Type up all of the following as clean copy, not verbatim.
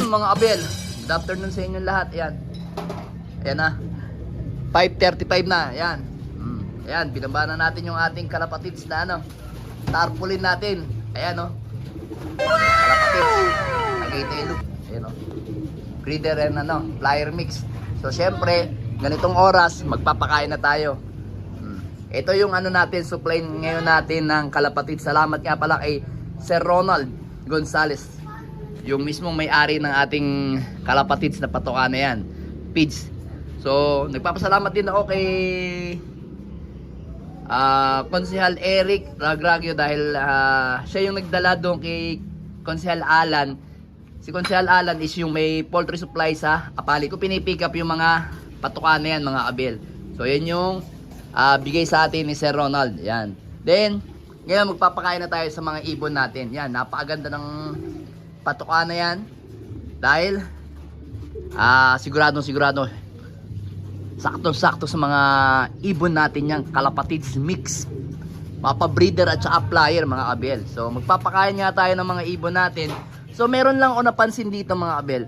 mga abel. Good afternoon sa inyo lahat. Ayan. Ayan na. 5:35 na. Ayan. Ayan, binaba na natin yung ating kalapatids na ano. Tarpaulin natin. Ayan oh. Kalapatids. Nag-8 Ayan oh. Breeder and ano, flyer mix. So syempre, ganitong oras magpapakain na tayo. Ito yung ano natin, supply ngayon natin ng kalapatids. Salamat nga pala kay Sir Ronald Gonzales, yung mismong may-ari ng ating kalapatids na patokan na yan, Pids. So nagpapasalamat din ako kay Konsehal Eric Ragragio dahil siya yung nagdala doon kay Konsehal Alan. Si Konsehal Alan is yung may poultry supply sa Apali ko, pinipick up yung mga patokan na yan, mga abel. So yan yung bigay sa atin ni Sir Ronald. Yan. Then ngayon magpapakain na tayo sa mga ibon natin. Yan, napakaganda ng patokan na yan. Dahil sigurado sakto-sakto sa mga ibon natin yang kalapatids mix. Mapa-breeder at saka flyer, mga abel. So magpapakain nga tayo ng mga ibon natin. So meron lang ako napansin dito, mga abel.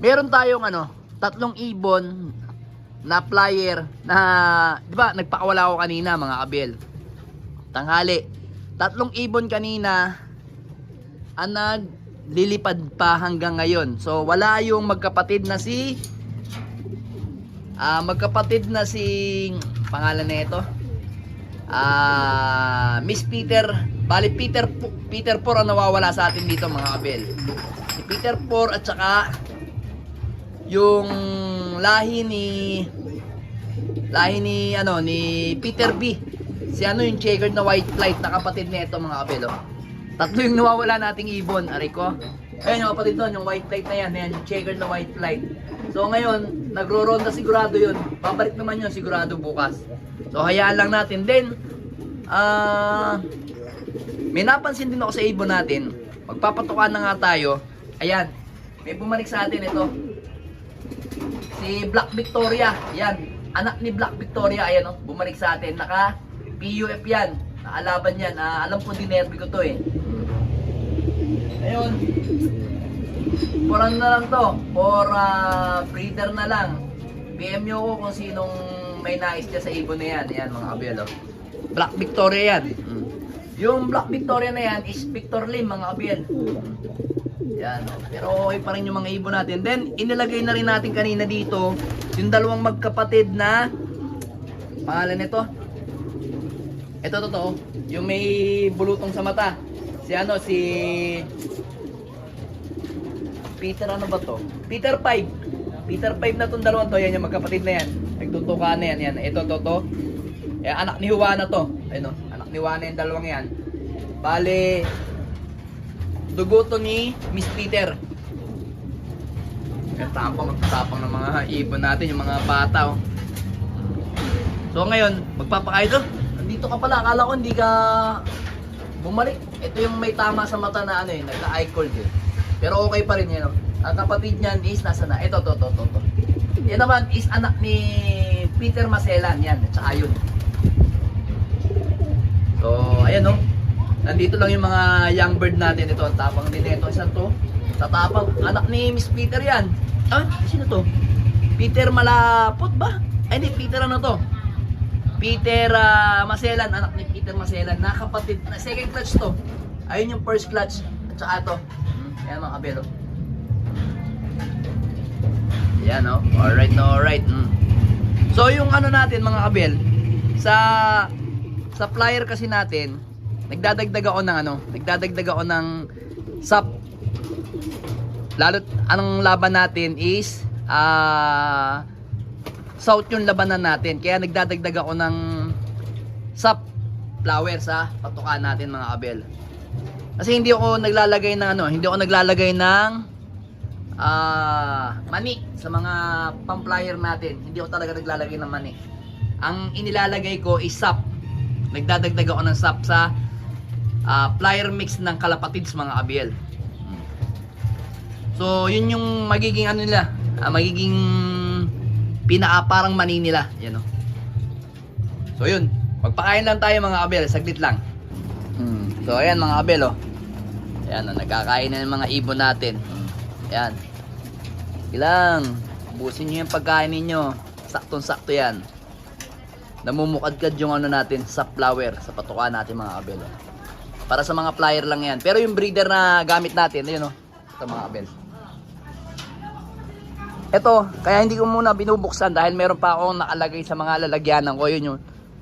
Meron tayong ano, 3 ibon na flyer na, di ba, nagpakawala ako kanina, mga abel. Tanghali. 3 ibon kanina ang naglilipad pa hanggang ngayon. So wala yung magkapatid na si pangalan na ito, Miss Peter. Bali Peter Por ang nawawala sa atin dito, mga abel. Si Peter Por at saka yung lahi ni Peter B. Si ano yung checkered na white flight na kapatid nito, mga abel. 3 yung nawawala nating ibon, ari ko. Ayun yung kapatid doon, yung white flight na yan, yung checkered na white flight. So ngayon, nagro-ronda sigurado yun. Babalik naman yun sigurado bukas. So hayaan lang natin. Then, may napansin din ako sa ibon natin. Magpapatukan na nga tayo. Ayan, may bumalik sa atin ito. Si Black Victoria. Ayan, anak ni Black Victoria. Ayan oh, bumalik sa atin. Naka PUF yan. Naalaban yan. Alam ko din nerve ko to eh. Ayun. For ano na lang to, for breeder na lang. PM nyo ko kung sinong may nais dyan sa ibon na yan. Ayan, mga abel oh. Black Victoria yan. Yung Black Victoria na yan is Victor Lim, mga abel. Yan. Pero okay pa rin yung mga ibon natin. Then inilagay na rin natin kanina dito yung 2 magkapatid na pangalan nito. Ito totoo, yung may bulutong sa mata. Si Peter ano ba to? Peter 5. Peter 5 na tong 2 to, yan yung magkapatid na yan. Nagtutukan na yan, yan. Ito to. Anak ni Juana to. Ayun oh, anak ni Juana yung 2 yan. Bale, dugo to ni Miss Peter. Tapang ng mga ibon natin, yung mga bata oh. So ngayon, magpapakain to. Nandito ka pala, akala ko hindi ka bumalik. Ito yung may tama sa mata na ano eh, nagka-eye cold eh. Pero okay pa rin yan oh. Ang kapatid niyan is nasa na. Ito to. Yan naman is anak ni Peter Maselan yan, at saka yun. So ayan oh. Nandito lang yung mga young bird natin. Ito, ang tapang din ito. Isa to. Tatapang. Anak ni Miss Peter yan. Sino to? Peter Malapot ba? Ay, hindi. Peter ano to? Peter Maselan. Anak ni Peter Maselan. Nakapatid. Second clutch to. Ayun yung first clutch. At saka to. Ayan mga kabelo. Ayan o. Alright. So yung ano natin, mga kabel. Sa flyer kasi natin, nagdadagdag ako ng SAP. Lalo't anong laban natin is South yung labanan natin. Kaya nagdadagdag ako ng SAP flower sa patukan natin, mga kabel. Kasi hindi ako naglalagay ng mani sa mga pam-flyer natin. Hindi ako talaga naglalagay ng mani. Ang inilalagay ko is SAP. Nagdadagdag ako ng SAP sa flyer mix ng kalapatids, mga abel. So yun yung magiging ano nila, magiging parang mani nila, yan oh. So yun, magpakain lang tayo, mga abel, saglit lang. So ayan, mga abel oh. Ayan oh, nagkakain na yung mga ibon natin. Ayan. Ilang. Ubusin nyo yung pagkain ninyo. Saktong-sakto yan. Namumukadkad yung ano natin sa flower, sa patuka natin mga abel. Para sa mga flyer lang yan. Pero yung breeder na gamit natin, ayun o. Ito mga abel. Ito, kaya hindi ko muna binubuksan dahil meron pa akong nakalagay sa mga lalagyanan ko. Yun yung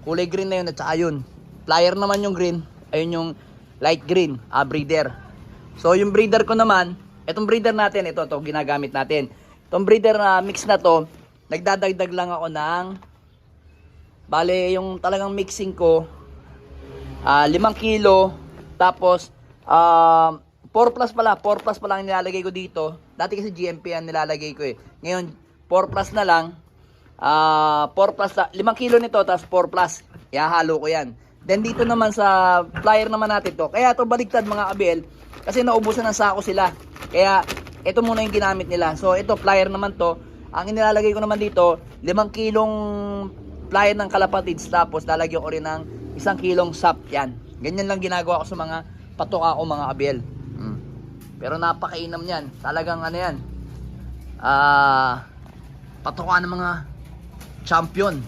kulay green na yun at saka yun. Flyer naman yung green. Ayun yung light green, breeder. So yung breeder ko naman, itong breeder natin, ito ginagamit natin. Itong breeder na mix na to, nagdadagdag lang ako ng, bale yung talagang mixing ko, 5 kilo, tapos 4 plus pala, 4 plus pala ang nilalagay ko dito. Dati kasi GMP ang nilalagay ko eh. Ngayon, 4 plus na lang, 4 plus, 5 kilo nito, tapos 4 plus, ihahalo ko yan. Then dito naman sa flyer naman natin to, kaya to baliktad mga abel, kasi naubusan ng sako sila. Kaya ito muna yung ginamit nila. So ito flyer naman to. Ang inilalagay ko naman dito, 5 kilong flyer ng kalapatids, tapos lalagyan ko rin ng 1 kilong sap. Yan. Ganyan lang ginagawa ko sa mga patuka ko mga abel. Pero napakainam yan. Talagang ano yan. Patuka ng mga champion.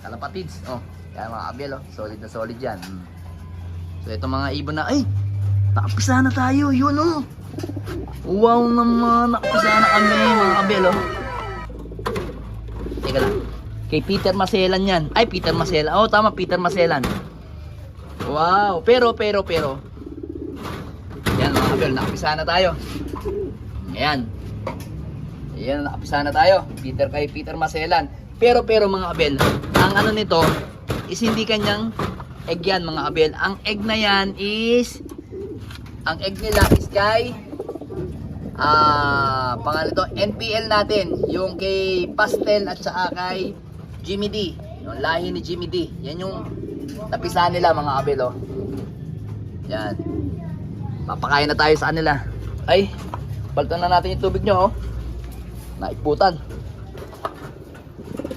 Kalapatids. Oh. Kaya mga abel, oh. Solid na solid yan. So ito mga ibon na, ay! Nakapisa na tayo, yun oh. Wow naman, nakapisa na kami mga abel oh. Teka lang. Kay Peter Maselan yan. Ay, Peter Maselan. Oh, tama, Peter Maselan. Wow, pero. Yan mga abel, nakapisa na tayo. Ayan. Ayan, nakapisa na tayo. Kay Peter Maselan. Pero mga abel, ang ano nito is hindi kanyang egg yan mga abel. Ang egg na yan is, ang egg nila is kay pangalan to, NPL natin, yung kay Pastel at saka kay Jimmy D, yung lahi ni Jimmy D. Yan yung napisa nila mga abel oh. Yan. Papakain na tayo sa kanila. Ay, baltan na natin yung tubig nyo oh. Naiputan.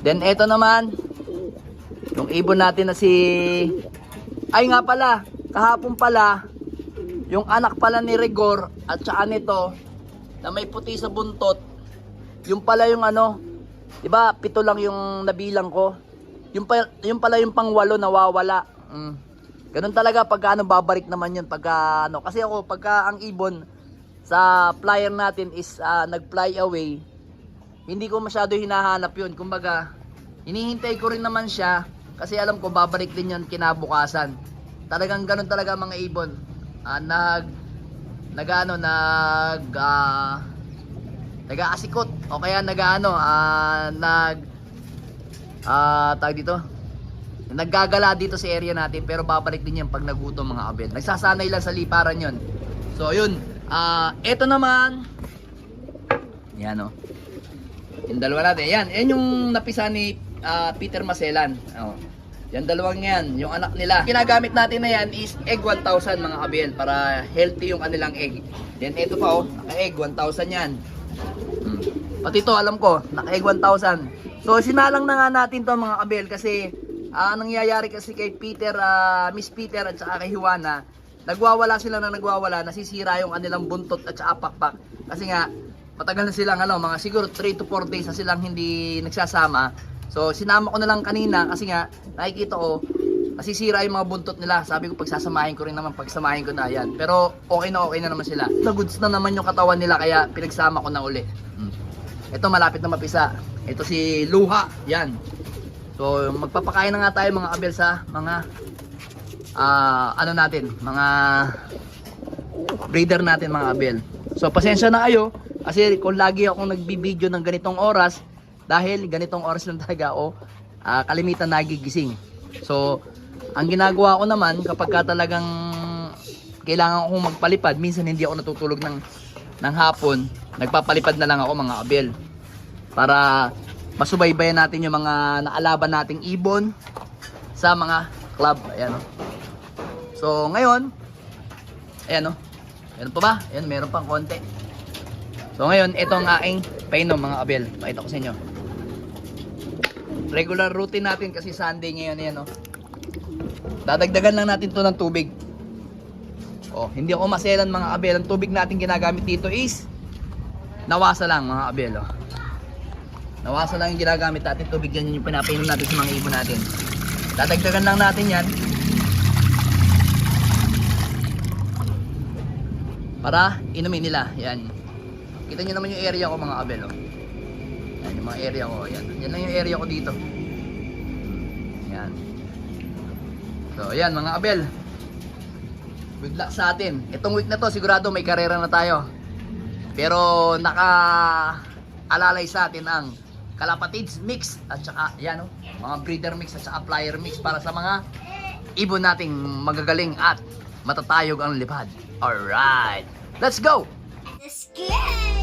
Then eto naman yung ibon natin na si, ay nga pala, kahapon pala yung anak pala ni Rigor at saka nito na may puti sa buntot, yung pala yung ano, diba 7 lang yung nabilang ko, yung pala yung pang-8 nawawala. Ganun talaga pagka ano, babalik naman yun pagka ano, kasi ako pagka ang ibon sa flyer natin is nag-fly away, hindi ko masyado hinahanap yun. Kumbaga hinihintay ko rin naman siya kasi alam ko babalik din yun kinabukasan. Talagang ganun talaga mga ibon. Nag-aasikot o kaya tawag dito, naggagala dito sa area natin, pero babalik din yan pag nagutom mga abel. Nagsasanay lang sa liparan yon. So yun, eto naman yan o, yung dalawa natin, yan yung napisa ni Peter Maselan. Yan dalawang yan, yung anak nila. Ginagamit natin na yan is egg 1,000 mga abel, para healthy yung kanilang egg. Then ito pa naka-egg 1,000 yan. Pati ito alam ko, naka-egg 1,000. So sinalang na nga natin to mga abel kasi nangyayari kasi kay Peter, Miss Peter at saka kay Juana, nagwawala, nasisira yung kanilang buntot at saka pakpak. Kasi nga matagal na silang mga siguro 3 to 4 days na silang hindi nagsasama. So sinama ko na lang kanina kasi nga nakikita ko nasisira yung mga buntot nila. Sabi ko pagsasamahin ko rin naman, pagsamahin ko na yan. Pero okay na naman sila. Na goods na naman yung katawan nila kaya pinagsama ko na uli. Ito malapit na mapisa. Ito si Luha, yan. So magpapakain na nga tayo mga abel sa mga ano natin, mga breeder natin mga abel. So pasensya na kayo kasi kung lagi akong nagbibideo ng ganitong oras, dahil ganitong oras lang talaga ako kalimitan nagigising. So ang ginagawa ko naman kapag talagang kailangan akong magpalipad, minsan hindi ako natutulog ng hapon, nagpapalipad na lang ako mga abel para masubaybayan natin yung mga naalaban nating ibon sa mga club. Ayan o. So ngayon, ayan o, meron pa ba? Ayan, meron pang konti. So ngayon, ito ang aking painom mga abel. Pakita ko sa inyo. Regular routine natin kasi Sunday ngayon. Ayan o. Dadagdagan lang natin to ng tubig. Hindi ako maselan mga abel. Ang tubig natin ginagamit dito is nawasa lang mga abelo. Nawasa lang yung ginagamit natin. Tubig yan yung pinapainom natin sa mga ibon natin. Dadagdagan lang natin yan. Para inumin nila. Yan. Kita nyo naman yung area ko mga abelo. Yan yung mga area ko. Yan. Yan lang yung area ko dito. Yan. So yan mga abel. Good luck sa atin. Itong week na to sigurado may karera na tayo. Pero naka-alalay sa atin ang Kalapatids mix at saka yan mga breeder mix at saka flyer mix para sa mga ibon nating magagaling at matatayog ang lipad. Alright, let's go! Let's get